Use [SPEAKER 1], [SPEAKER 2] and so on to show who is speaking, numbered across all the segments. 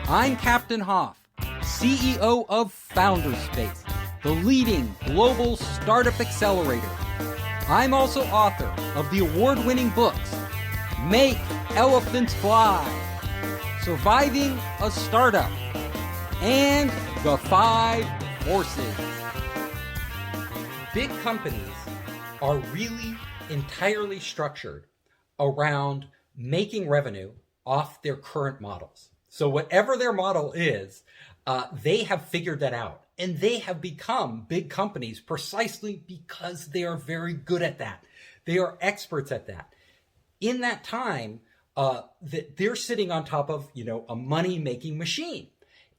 [SPEAKER 1] I'm Captain Hoff, CEO of Founderspace, the leading global startup accelerator. I'm also author of the award-winning books, Make Elephants Fly, Surviving a Startup, and The 5 Forces. Big companies are really entirely structured around making revenue off their current models. So whatever their model is, they have figured that out. And they have become big companies precisely because they are very good at that. They are experts at that. In that time, they're sitting on top of, a money-making machine.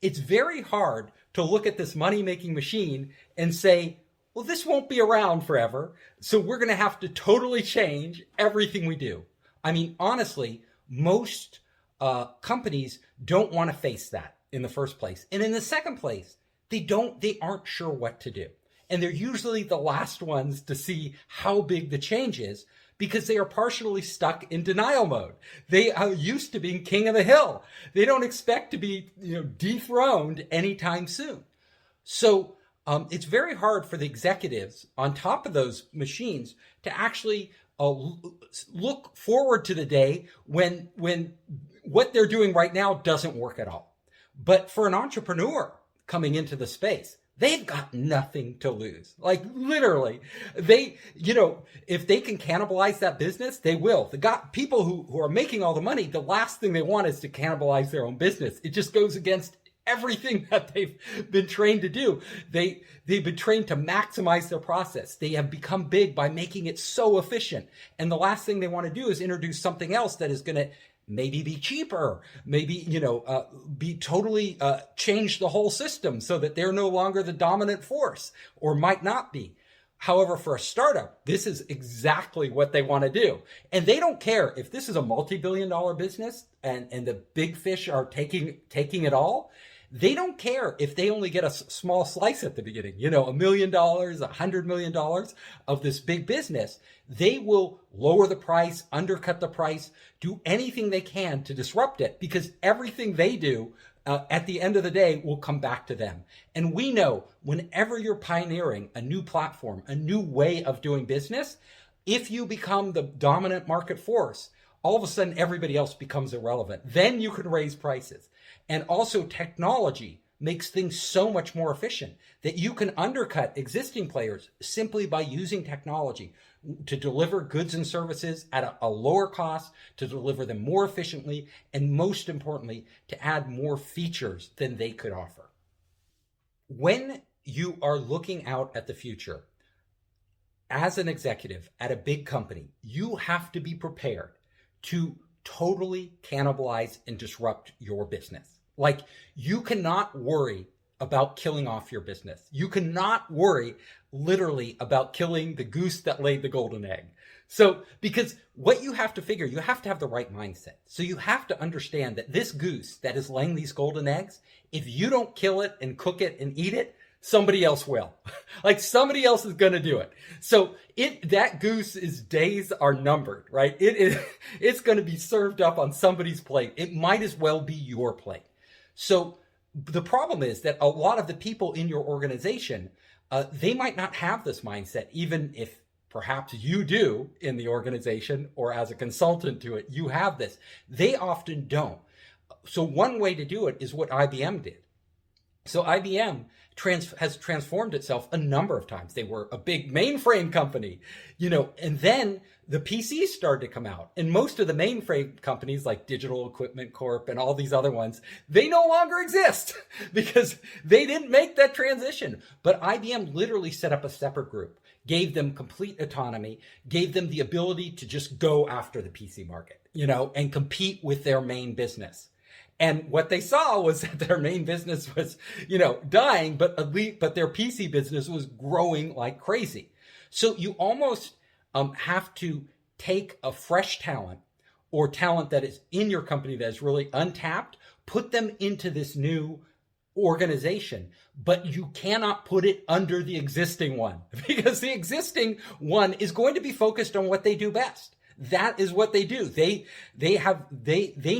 [SPEAKER 1] It's very hard to look at this money-making machine and say, well, this won't be around forever, so we're going to have to totally change everything we do. I mean, honestly, most companies don't want to face that in the first place. And in the second place, they aren't sure what to do. And they're usually the last ones to see how big the change is because they are partially stuck in denial mode. They are used to being king of the hill. They don't expect to be, dethroned anytime soon. So it's very hard for the executives on top of those machines to actually look forward to the day when what they're doing right now doesn't work at all. But for an entrepreneur coming into the space, they've got nothing to lose. Like literally, if they can cannibalize that business, they will. People who are making all the money, the last thing they want is to cannibalize their own business. It just goes against everything that they've been trained to do. They've been trained to maximize their process. They have become big by making it so efficient. And the last thing they want to do is introduce something else that is going to maybe be cheaper, maybe, be totally change the whole system so that they're no longer the dominant force, or might not be. However, for a startup, this is exactly what they want to do. And they don't care if this is a multi-billion-dollar business and the big fish are taking it all. They don't care if they only get a small slice at the beginning, $1 million, $100 million of this big business. They will lower the price, undercut the price, do anything they can to disrupt it, because everything they do at the end of the day will come back to them. And we know whenever you're pioneering a new platform, a new way of doing business, if you become the dominant market force, all of a sudden everybody else becomes irrelevant. Then you can raise prices. And also technology makes things so much more efficient that you can undercut existing players simply by using technology to deliver goods and services at a lower cost, to deliver them more efficiently, and most importantly, to add more features than they could offer. When you are looking out at the future, as an executive at a big company, you have to be prepared to totally cannibalize and disrupt your business. Like, you cannot worry about killing off your business. You cannot worry literally about killing the goose that laid the golden egg. So, because what you have to figure, you have to have the right mindset. So you have to understand that this goose that is laying these golden eggs, if you don't kill it and cook it and eat it, somebody else will. Like, somebody else is going to do it. So that goose's days are numbered, right? It's going to be served up on somebody's plate. It might as well be your plate. So the problem is that a lot of the people in your organization, they might not have this mindset, even if perhaps you do in the organization or as a consultant to it, you have this. They often don't. So one way to do it is what IBM did. So IBM has transformed itself a number of times. They were a big mainframe company, and then the PCs started to come out. And most of the mainframe companies like Digital Equipment Corp and all these other ones, they no longer exist because they didn't make that transition. But IBM literally set up a separate group, gave them complete autonomy, gave them the ability to just go after the PC market, and compete with their main business. And what they saw was that their main business was, dying, but their PC business was growing like crazy. So you almost have to take a fresh talent or talent that is in your company that is really untapped, put them into this new organization, but you cannot put it under the existing one because the existing one is going to be focused on what they do best. That is what they do. They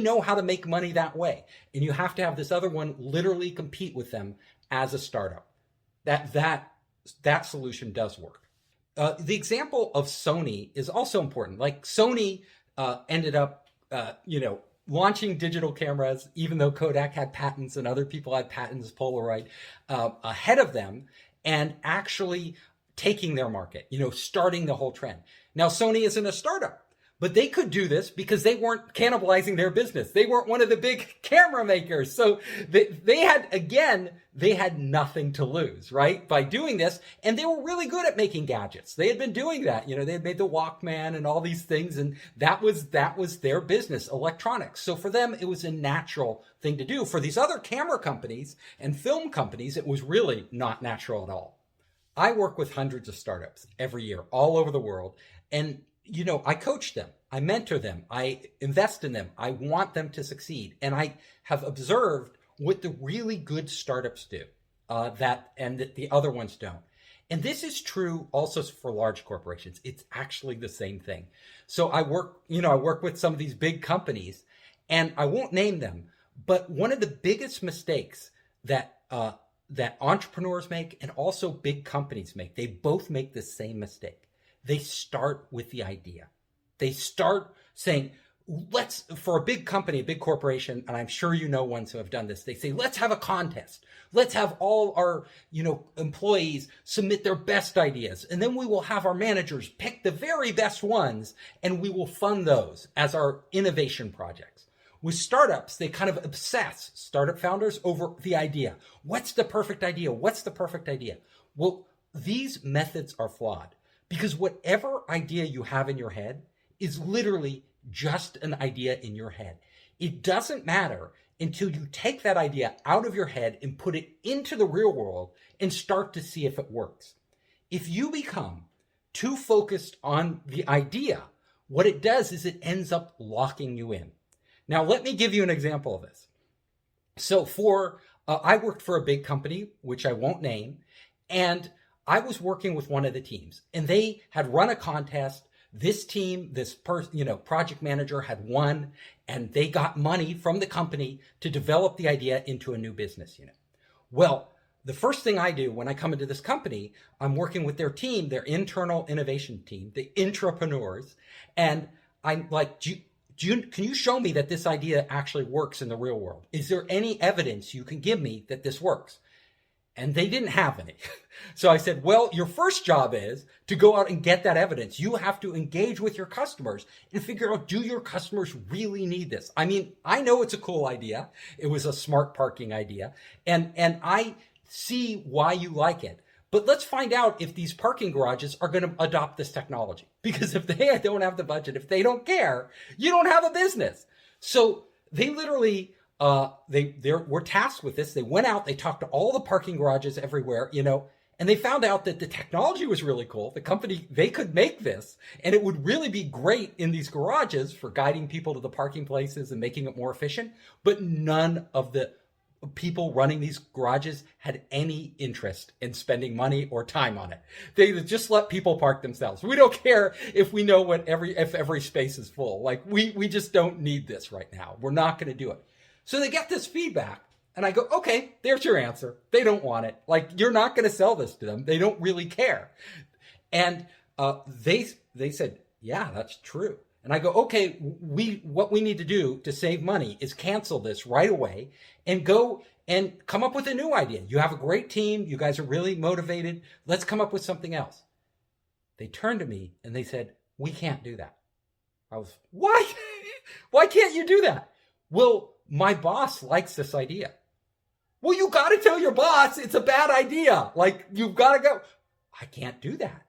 [SPEAKER 1] know how to make money that way. And you have to have this other one literally compete with them as a startup. That solution does work. The example of Sony is also important. Like Sony ended up, launching digital cameras, even though Kodak had patents and other people had patents, Polaroid, ahead of them, and actually taking their market, starting the whole trend. Now, Sony isn't a startup, but they could do this because they weren't cannibalizing their business. They weren't one of the big camera makers. So they had nothing to lose, right? By doing this. And they were really good at making gadgets. They had been doing that. They had made the Walkman and all these things. And that was their business, electronics. So for them, it was a natural thing to do. For these other camera companies and film companies, it was really not natural at all. I work with hundreds of startups every year all over the world. And I coach them, I mentor them, I invest in them, I want them to succeed. And I have observed what the really good startups do that the other ones don't. And this is true also for large corporations. It's actually the same thing. So I work with some of these big companies, and I won't name them, but one of the biggest mistakes that entrepreneurs make and also big companies make, they both make the same mistake. They start with the idea. They start saying, for a big company, a big corporation, and I'm sure ones who have done this, they say, let's have a contest. Let's have all our, employees submit their best ideas. And then we will have our managers pick the very best ones, and we will fund those as our innovation projects. With startups, they kind of obsess, startup founders, over the idea. What's the perfect idea? What's the perfect idea? Well, these methods are flawed. Because whatever idea you have in your head is literally just an idea in your head. It doesn't matter until you take that idea out of your head and put it into the real world and start to see if it works. If you become too focused on the idea, what it does is it ends up locking you in. Now, let me give you an example of this. So I worked for a big company, which I won't name, and I was working with one of the teams, and they had run a contest. This team, project manager had won, and they got money from the company to develop the idea into a new business unit. Well, the first thing I do when I come into this company, I'm working with their team, their internal innovation team, the intrapreneurs, and I'm like, can you show me that this idea actually works in the real world? Is there any evidence you can give me that this works? And they didn't have any. So I said, well, your first job is to go out and get that evidence. You have to engage with your customers and figure out, do your customers really need this? I mean, I know it's a cool idea. It was a smart parking idea. And I see why you like it. But let's find out if these parking garages are going to adopt this technology. Because if they don't have the budget, if they don't care, you don't have a business. So they literally... they were tasked with this. They went out, they talked to all the parking garages everywhere, and they found out that the technology was really cool. The company, they could make this, and it would really be great in these garages for guiding people to the parking places and making it more efficient. But none of the people running these garages had any interest in spending money or time on it. They just let people park themselves. We don't care if we know if every space is full. Like we just don't need this right now. We're not going to do it. So they get this feedback, and I go, okay, there's your answer. They don't want it. Like, you're not going to sell this to them. They don't really care. And they said, yeah, that's true. And I go, okay, what we need to do to save money is cancel this right away and go and come up with a new idea. You have a great team. You guys are really motivated. Let's come up with something else. They turned to me, and they said, we can't do that. I was, why? Why can't you do that? Well, my boss likes this idea. Well, you got to tell your boss it's a bad idea. Like, you've got to go. I can't do that.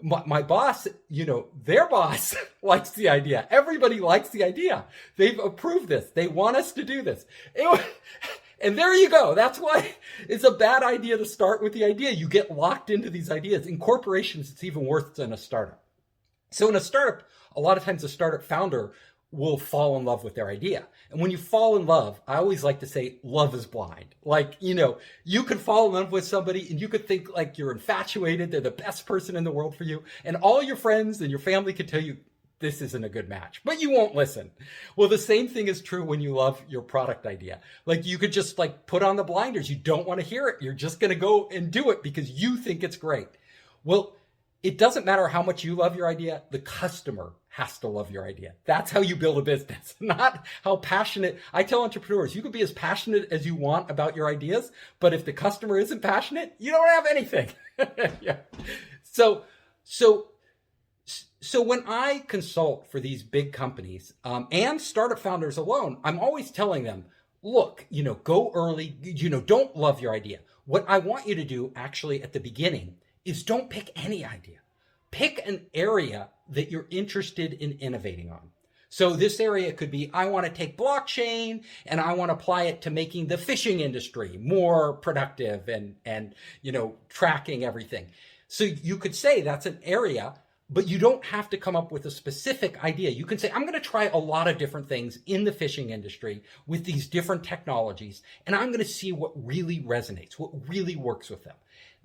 [SPEAKER 1] My boss, their boss likes the idea. Everybody likes the idea. They've approved this. They want us to do this. And there you go. That's why it's a bad idea to start with the idea. You get locked into these ideas. In corporations, it's even worse than a startup. So in a startup, a lot of times a startup founder will fall in love with their idea. And when you fall in love, I always like to say love is blind. Like, you could fall in love with somebody and you could think like you're infatuated. They're the best person in the world for you. And all your friends and your family could tell you, this isn't a good match, but you won't listen. Well, the same thing is true when you love your product idea. Like you could just like put on the blinders. You don't want to hear it. You're just going to go and do it because you think it's great. Well, it doesn't matter how much you love your idea. The customer has to love your idea. That's how you build a business, not how passionate. I tell entrepreneurs, you can be as passionate as you want about your ideas, but if the customer isn't passionate, you don't have anything. Yeah. So when I consult for these big companies and startup founders alone, I'm always telling them, look, go early, don't love your idea. What I want you to do actually at the beginning is don't pick any idea. Pick an area that you're interested in innovating on. So this area could be, I want to take blockchain and I want to apply it to making the fishing industry more productive and tracking everything. So you could say that's an area, but you don't have to come up with a specific idea. You can say, I'm going to try a lot of different things in the fishing industry with these different technologies, and I'm going to see what really resonates, what really works with them.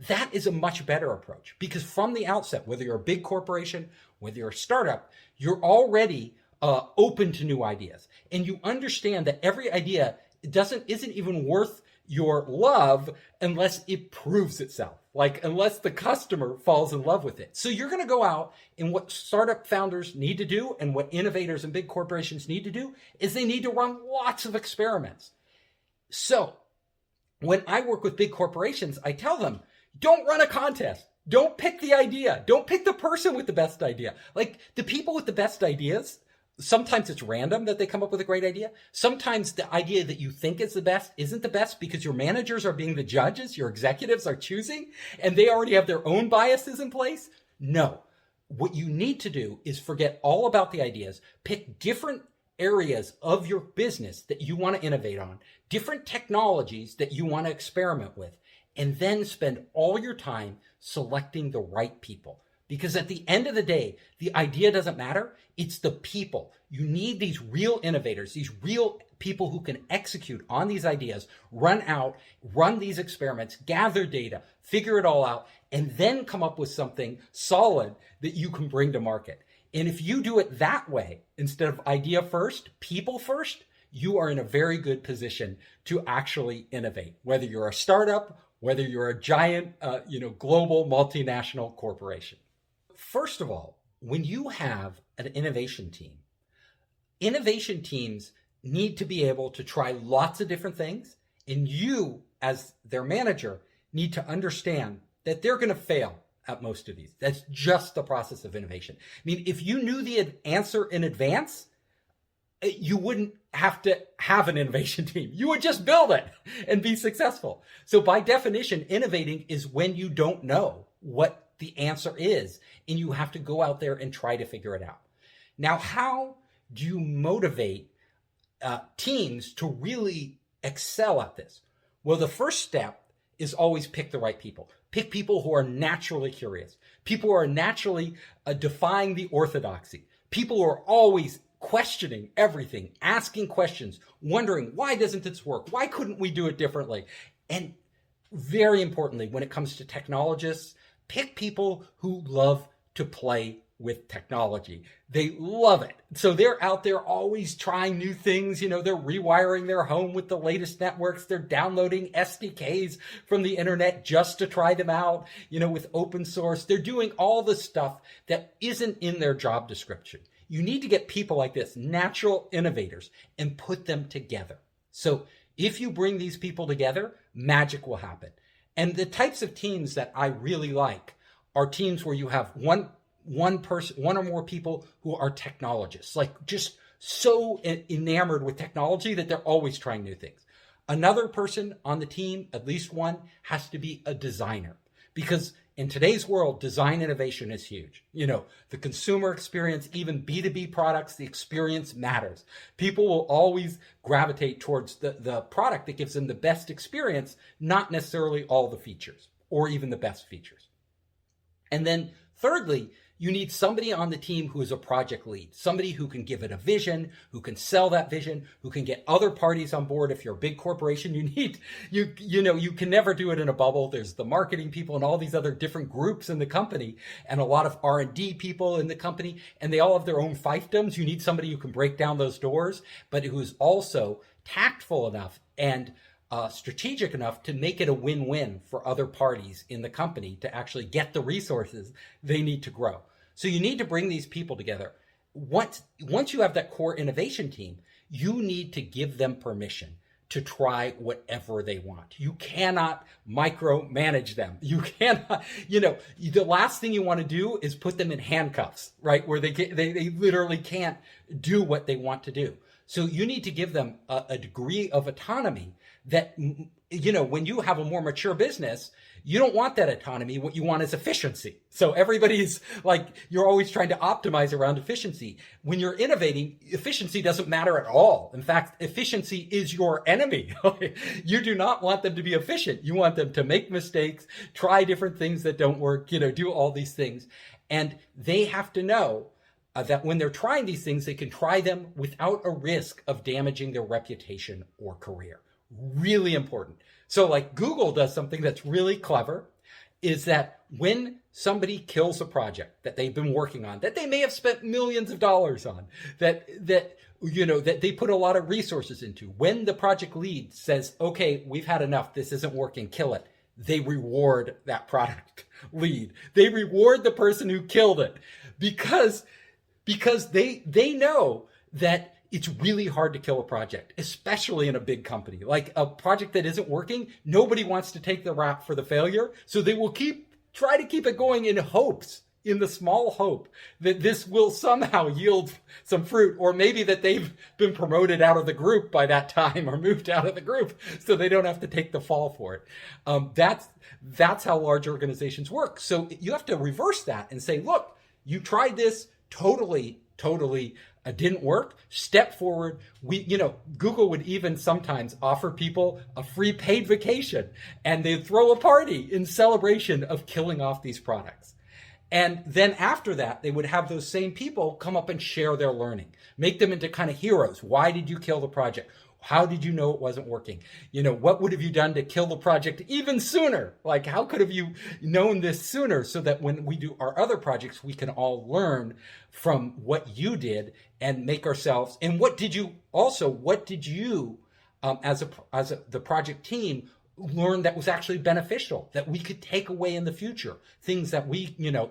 [SPEAKER 1] That is a much better approach because from the outset, whether you're a big corporation, whether you're a startup, you're already open to new ideas. And you understand that every idea isn't even worth your love unless it proves itself, like unless the customer falls in love with it. So you're going to go out, and what startup founders need to do and what innovators and big corporations need to do is they need to run lots of experiments. So when I work with big corporations, I tell them, don't run a contest. Don't pick the idea. Don't pick the person with the best idea. Like the people with the best ideas, sometimes it's random that they come up with a great idea. Sometimes the idea that you think is the best isn't the best because your managers are being the judges, your executives are choosing, and they already have their own biases in place. No. What you need to do is forget all about the ideas, pick different areas of your business that you want to innovate on, different technologies that you want to experiment with, and then spend all your time selecting the right people. Because at the end of the day, the idea doesn't matter. It's the people. You need these real innovators, these real people who can execute on these ideas, run these experiments, gather data, figure it all out, and then come up with something solid that you can bring to market. And if you do it that way, instead of idea first, people first, you are in a very good position to actually innovate, whether you're a startup, whether you're a giant, global multinational corporation. First of all, when you have an innovation teams need to be able to try lots of different things, and you, as their manager, need to understand that they're going to fail at most of these. That's just the process of innovation. I mean, if you knew the answer in advance, you wouldn't have to have an innovation team. You would just build it and be successful. So by definition, innovating is when you don't know what the answer is, and you have to go out there and try to figure it out. Now, how do you motivate teams to really excel at this? Well, the first step is always pick the right people. Pick people who are naturally curious, people who are naturally defying the orthodoxy, people who are always questioning everything, asking questions, wondering, why doesn't this work? Why couldn't we do it differently? And very importantly, when it comes to technologists, pick people who love to play with technology. They love it. So they're out there always trying new things. They're rewiring their home with the latest networks. They're downloading SDKs from the internet just to try them out, with open source. They're doing all the stuff that isn't in their job description. You need to get people like this, natural innovators, and put them together. So if you bring these people together, magic will happen. And the types of teams that I really like are teams where you have one person, one or more people who are technologists, like just so enamored with technology that they're always trying new things. Another person on the team, at least one, has to be a designer, because in today's world, design innovation is huge. The consumer experience, even B2B products, the experience matters. People will always gravitate towards the product that gives them the best experience, not necessarily all the features or even the best features. And then thirdly, You need somebody on the team who is a project lead, somebody who can give it a vision, who can sell that vision, who can get other parties on board. If you're a big corporation, you can never do it in a bubble. There's the marketing people and all these other different groups in the company, and a lot of R&D people in the company, and they all have their own fiefdoms. You need somebody who can break down those doors, but who is also tactful enough and strategic enough to make it a win-win for other parties in the company to actually get the resources they need to grow. So you need to bring these people together. Once you have that core innovation team, you need to give them permission to try whatever they want. You cannot micromanage them. You cannot, the last thing you want to do is put them in handcuffs, right? Where they literally can't do what they want to do. So you need to give them a degree of autonomy that, when you have a more mature business, you don't want that autonomy. What you want is efficiency. So everybody's like, you're always trying to optimize around efficiency. When you're innovating, efficiency doesn't matter at all. In fact, efficiency is your enemy. You do not want them to be efficient. You want them to make mistakes, try different things that don't work, do all these things. And they have to know that when they're trying these things, they can try them without a risk of damaging their reputation or career. Really important. So like Google does something that's really clever, is that when somebody kills a project that they've been working on, that they may have spent millions of dollars on, that they put a lot of resources into, when the project lead says, okay, we've had enough, this isn't working, kill it, they reward that product lead. They reward the person who killed it because they know that it's really hard to kill a project, especially in a big company. Like a project that isn't working, nobody wants to take the rap for the failure. So they will try to keep it going in the small hope that this will somehow yield some fruit, or maybe that they've been promoted out of the group by that time or moved out of the group so they don't have to take the fall for it. That's how large organizations work. So you have to reverse that and say, look, you tried this, totally didn't work. Step forward. Google would even sometimes offer people a free paid vacation, and they'd throw a party in celebration of killing off these products. And then after that, they would have those same people come up and share their learning, make them into kind of heroes. Why did you kill the project? How did you know it wasn't working? What would have you done to kill the project even sooner? Like, how could have you known this sooner, so that when we do our other projects, we can all learn from what you did and make ourselves. And what did you, as the project team, learn that was actually beneficial, that we could take away in the future, things that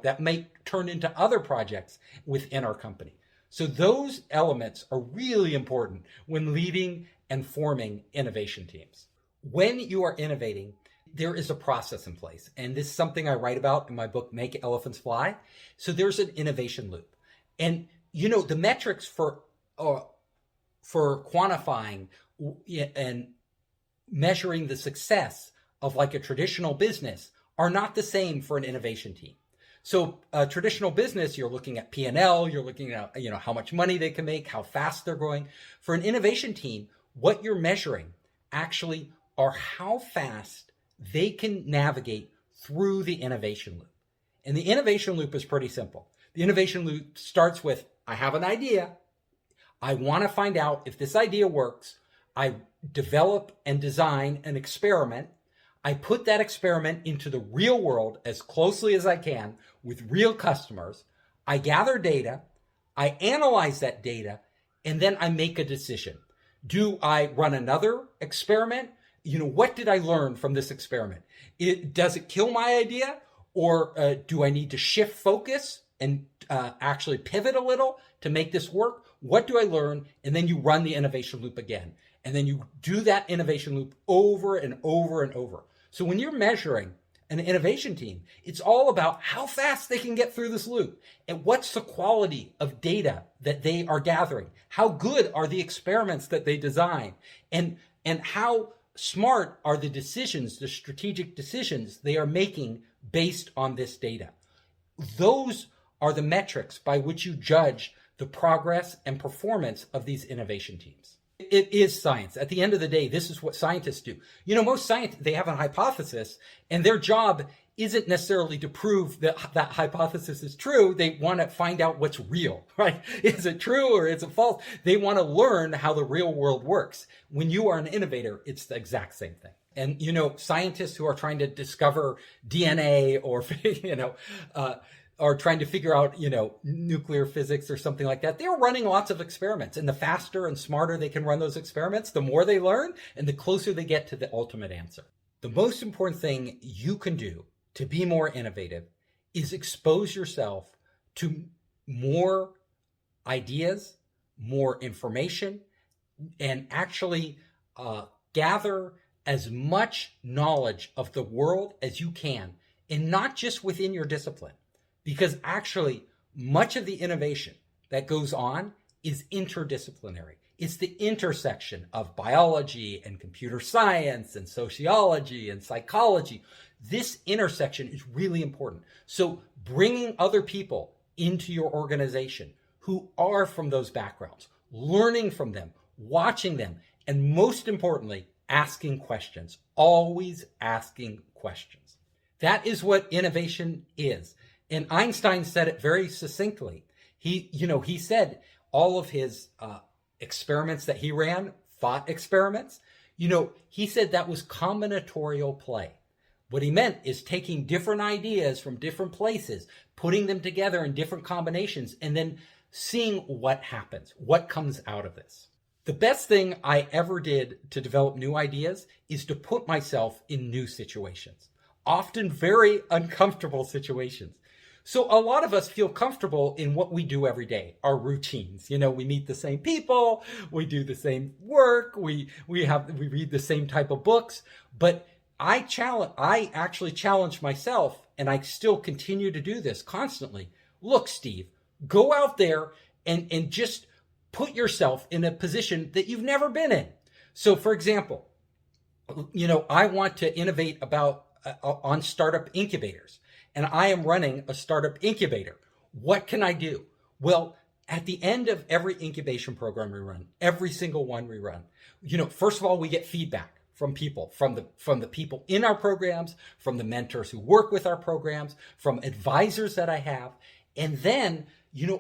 [SPEAKER 1] that may turn into other projects within our company. So those elements are really important when leading and forming innovation teams. When you are innovating, there is a process in place. And this is something I write about in my book, Make Elephants Fly. So there's an innovation loop. And, the metrics for quantifying and measuring the success of like a traditional business are not the same for an innovation team. So a traditional business, you're looking at P&L, you're looking at, how much money they can make, how fast they're growing. For an innovation team, what you're measuring actually are how fast they can navigate through the innovation loop. And the innovation loop is pretty simple. The innovation loop starts with, I have an idea. I want to find out if this idea works. I develop and design an experiment. I put that experiment into the real world as closely as I can with real customers. I gather data, I analyze that data, and then I make a decision. Do I run another experiment? What did I learn from this experiment? Does it kill my idea? Or do I need to shift focus and actually pivot a little to make this work? What do I learn? And then you run the innovation loop again. And then you do that innovation loop over and over and over. So when you're measuring an innovation team, it's all about how fast they can get through this loop and what's the quality of data that they are gathering. How good are the experiments that they design, and how smart are the decisions, the strategic decisions they are making based on this data. Those are the metrics by which you judge the progress and performance of these innovation teams. It is science. At the end of the day, this is what scientists do. Most scientists, they have a hypothesis, and their job isn't necessarily to prove that that hypothesis is true. They want to find out what's real, right? Is it true or is it false? They want to learn how the real world works. When you are an innovator, it's the exact same thing. And, scientists who are trying to discover DNA or, are trying to figure out, nuclear physics or something like that, they're running lots of experiments. And the faster and smarter they can run those experiments, the more they learn and the closer they get to the ultimate answer. The most important thing you can do to be more innovative is expose yourself to more ideas, more information, and actually gather as much knowledge of the world as you can, and not just within your discipline. Because actually, much of the innovation that goes on is interdisciplinary. It's the intersection of biology and computer science and sociology and psychology. This intersection is really important. So bringing other people into your organization who are from those backgrounds, learning from them, watching them, and most importantly, asking questions, always asking questions. That is what innovation is. And Einstein said it very succinctly. He said all of his experiments that he ran, thought experiments, he said that was combinatorial play. What he meant is taking different ideas from different places, putting them together in different combinations, and then seeing what happens, what comes out of this. The best thing I ever did to develop new ideas is to put myself in new situations, often very uncomfortable situations. So a lot of us feel comfortable in what we do every day, our routines. We meet the same people, we do the same work, we read the same type of books. But I actually challenge myself, and I still continue to do this constantly. Look, Steve, go out there and just put yourself in a position that you've never been in. So, for example, I want to innovate on startup incubators. And I am running a startup incubator. What can I do? Well, at the end of every incubation program we run, every single one we run, first of all, we get feedback from people, from the people in our programs, from the mentors who work with our programs, from advisors that I have. And then,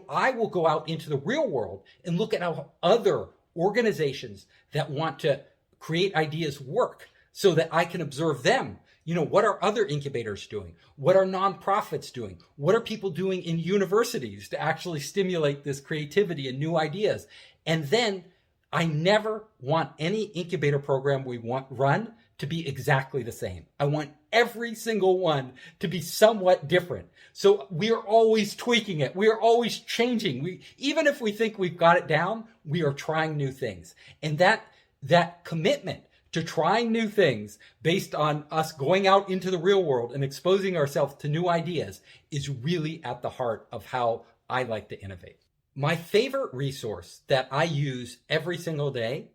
[SPEAKER 1] I will go out into the real world and look at how other organizations that want to create ideas work so that I can observe them. What are other incubators doing? What are nonprofits doing? What are people doing in universities to actually stimulate this creativity and new ideas? And then I never want any incubator program we run to be exactly the same. I want every single one to be somewhat different. So we are always tweaking it. We are always changing. Even if we think we've got it down, we are trying new things. And that commitment to trying new things based on us going out into the real world and exposing ourselves to new ideas is really at the heart of how I like to innovate. My favorite resource that I use every single day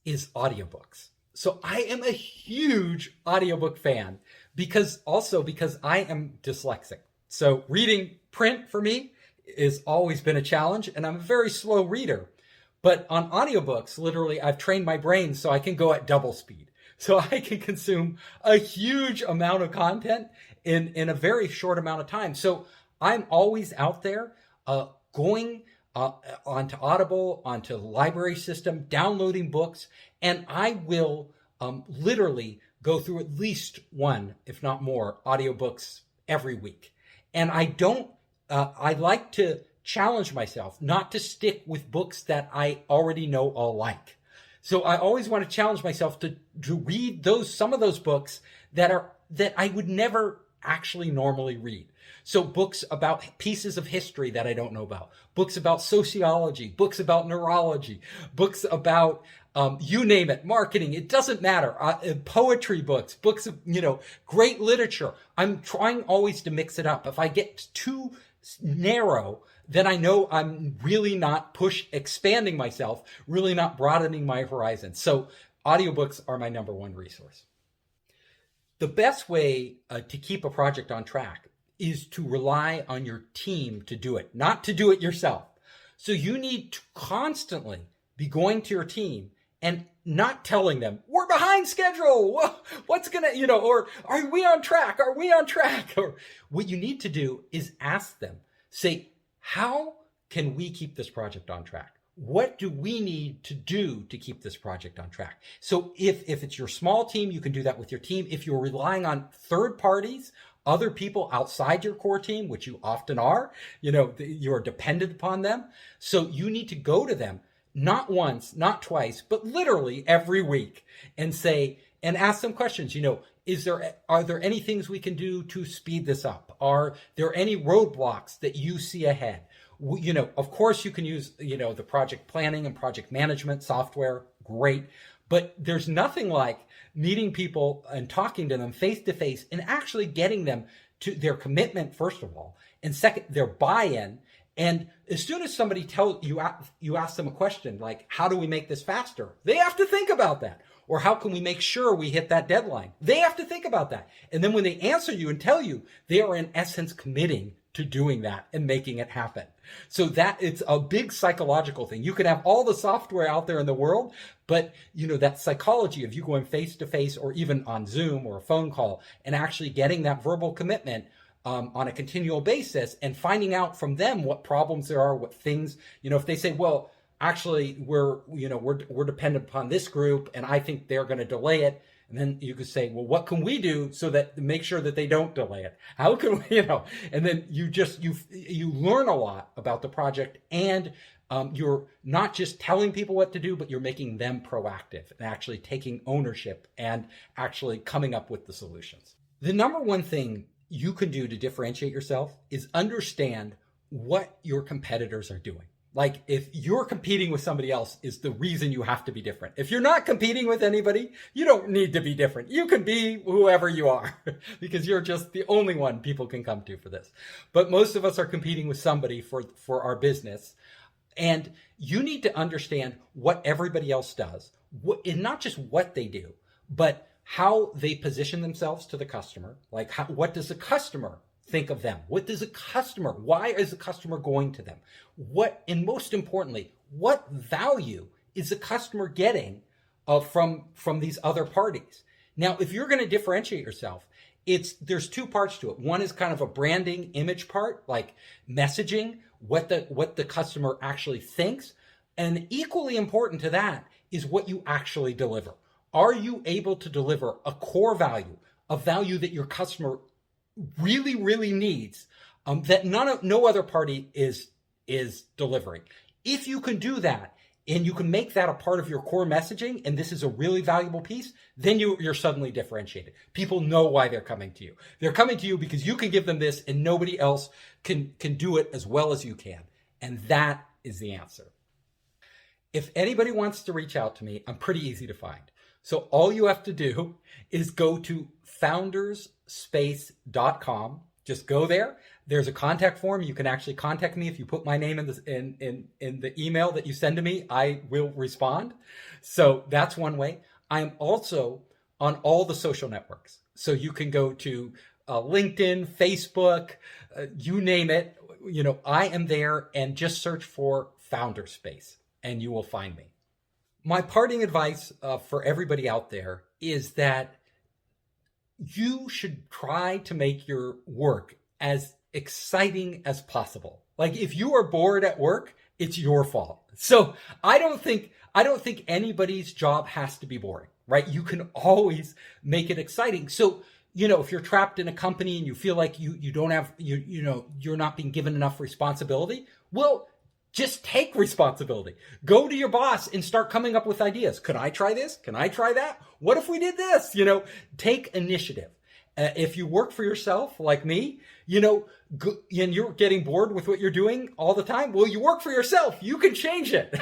[SPEAKER 1] is audiobooks. So I am a huge audiobook fan because I am dyslexic. So reading print for me has always been a challenge, and I'm a very slow reader. But on audiobooks, literally, I've trained my brain so I can go at double speed. So I can consume a huge amount of content in a very short amount of time. So I'm always out there going onto Audible, onto the library system, downloading books, and I will literally go through at least one, if not more, audiobooks every week. And I like to challenge myself not to stick with books that I already know all like. So I always want to challenge myself to read some of those books that I would never actually normally read. So books about pieces of history that I don't know about, books about sociology, books about neurology, books about you name it, marketing, it doesn't matter. Poetry books of, great literature. I'm trying always to mix it up. If I get too narrow, then I know I'm really not expanding myself, really not broadening my horizon. So audiobooks are my number one resource. The best way to keep a project on track is to rely on your team to do it, not to do it yourself. So you need to constantly be going to your team and not telling them, we're behind schedule. What's going to, or are we on track? Are we on track? Or what you need to do is ask them, say, how can we keep this project on track? What do we need to do to keep this project on track? So if it's your small team, you can do that with your team. If you're relying on third parties, other people outside your core team, which you often are, you're dependent upon them. So you need to go to them, not once, not twice, but literally every week and ask them questions. Are there any things we can do to speed this up? Are there any roadblocks that you see ahead? Of course you can use, the project planning and project management software. Great. But there's nothing like meeting people and talking to them face to face and actually getting them to their commitment, first of all, and second, their buy-in. And as soon as somebody tells you ask them a question like, how do we make this faster? They have to think about that. Or how can we make sure we hit that deadline? They have to think about that. And then when they answer you and tell you, they are in essence committing to doing that and making it happen. So that it's a big psychological thing. You can have all the software out there in the world, but that psychology of you going face to face or even on Zoom or a phone call and actually getting that verbal commitment on a continual basis and finding out from them what problems there are, what things, if they say, well, actually we're dependent upon this group and I think they're going to delay it. And then you could say, well, what can we do so that make sure that they don't delay it? How can we, and then you learn a lot about the project and you're not just telling people what to do, but you're making them proactive and actually taking ownership and actually coming up with the solutions. The number one thing you can do to differentiate yourself is understand what your competitors are doing. Like if you're competing with somebody else is the reason you have to be different. If you're not competing with anybody, you don't need to be different. You can be whoever you are because you're just the only one people can come to for this. But most of us are competing with somebody for our business. And you need to understand what everybody else does, and not just what they do, but how they position themselves to the customer. Like what does the customer think of them? Why is the customer going to them? And most importantly, what value is the customer getting from these other parties? Now, if you're going to differentiate yourself, there's two parts to it. One is kind of a branding image part, like messaging, what the customer actually thinks. And equally important to that is what you actually deliver. Are you able to deliver a core value, a value that your customer really, really needs, that no other party is delivering? If you can do that and you can make that a part of your core messaging, and this is a really valuable piece, then you're suddenly differentiated. People know why they're coming to you. They're coming to you because you can give them this and nobody else can do it as well as you can. And that is the answer. If anybody wants to reach out to me, I'm pretty easy to find. So all you have to do is go to foundersspace.com. Just go there. There's a contact form. You can actually contact me. If you put my name in the email that you send to me, I will respond. So that's one way. I'm also on all the social networks. So you can go to LinkedIn, Facebook, you name it. I am there, and just search for Founder Space and you will find me. My parting advice for everybody out there is that you should try to make your work as exciting as possible. Like if you are bored at work, it's your fault. So I don't think anybody's job has to be boring, right? You can always make it exciting. So, if you're trapped in a company and you feel like you don't have, you're not being given enough responsibility, well, just take responsibility. Go to your boss and start coming up with ideas. Could I try this? Can I try that? What if we did this? Take initiative. If you work for yourself like me, and you're getting bored with what you're doing all the time, well, you work for yourself. You can change it.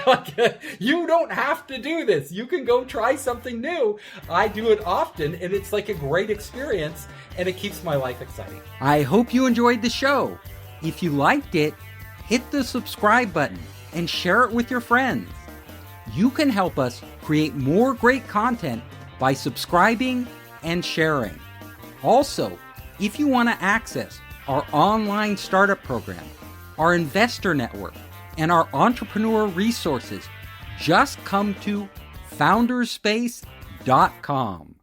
[SPEAKER 1] You don't have to do this. You can go try something new. I do it often, and it's like a great experience, and it keeps my life exciting. I hope you enjoyed the show. If you liked it, hit the subscribe button and share it with your friends. You can help us create more great content by subscribing and sharing. Also, if you want to access our online startup program, our investor network, and our entrepreneur resources, Just come to founderspace.com.